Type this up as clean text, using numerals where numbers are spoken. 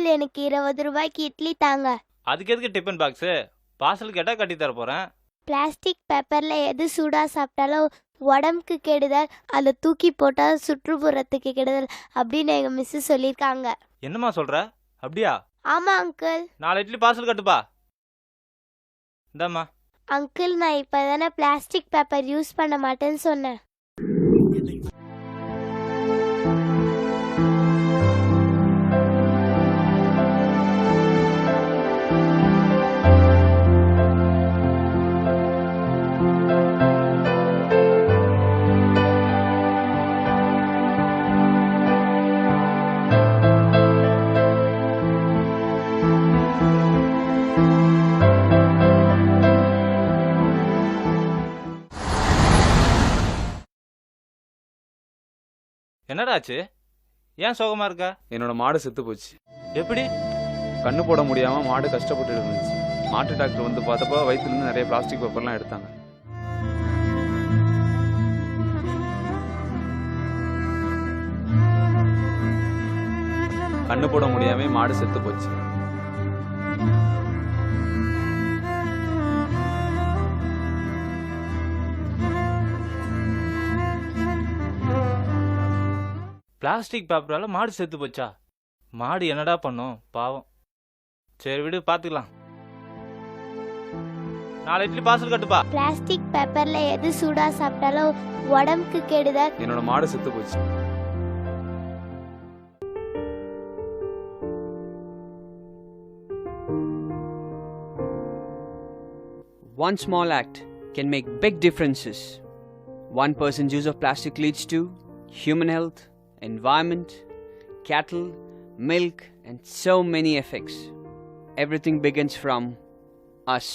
Uncle எனக்கு 20 ரூபாய்க்கு இட்லி தாங்க. அதுக்கு எதுக்கு டிஃபன் பாக்ஸு? பார்சல் கேட்டால் கட்டி தர போகிறேன். பிளாஸ்டிக் பேப்பர்ல எது சூடா சாப்பிட்டாலும் உடம்புக்கு கெடுதல், அதை தூக்கி போட்டா சுற்றுப்புறத்துக்கு கெடுதல் அப்படின்னு எங்க மிஸ் சொல்லியிருக்காங்க. என்னம்மா சொல்கிற? அப்படியா? ஆமா அங்கிள். 4 இட்லி பார்சல் கட்டுப்பா. இந்தாம்மா. அங்கிள், நான் இப்பதானே பிளாஸ்டிக் பேப்பர் யூஸ் பண்ண மாட்டேன்னு சொன்னேன். என்னடா ஆச்சு? ஏன் சோகமா இருக்க? என்னோட மாடு செத்து போச்சு. எப்படி? கண்ணு போட முடியாம மாடு கஷ்டப்பட்டு இருந்துச்சு. மாட்டு டாக்டர் வந்து பார்த்தப்போ வயிற்றுலேருந்து நிறைய பிளாஸ்டிக் பேப்பர்லாம் எடுத்தாங்க. கண்ணு போட முடியாம மாடு செத்து போச்சு. பிளாஸ்டிக் பேப்பரால மாடு செத்து போச்சா? மாடு என்னடா பண்ணும் பாவம். சரி விடு, பார்த்துக்கலாம். 4 இட்லி பார்சல் கட்டுப்பா. பிளாஸ்டிக் பேப்பர்ல எது சூடா சாப்பிட்டாலும் உடம்புக்கு கெடுதல். என்னோட மாடு செத்து போச்சு. One small act can make big differences. One person's use of plastic leads to human health, environment, cattle, milk, and so many effects. Everything begins from us.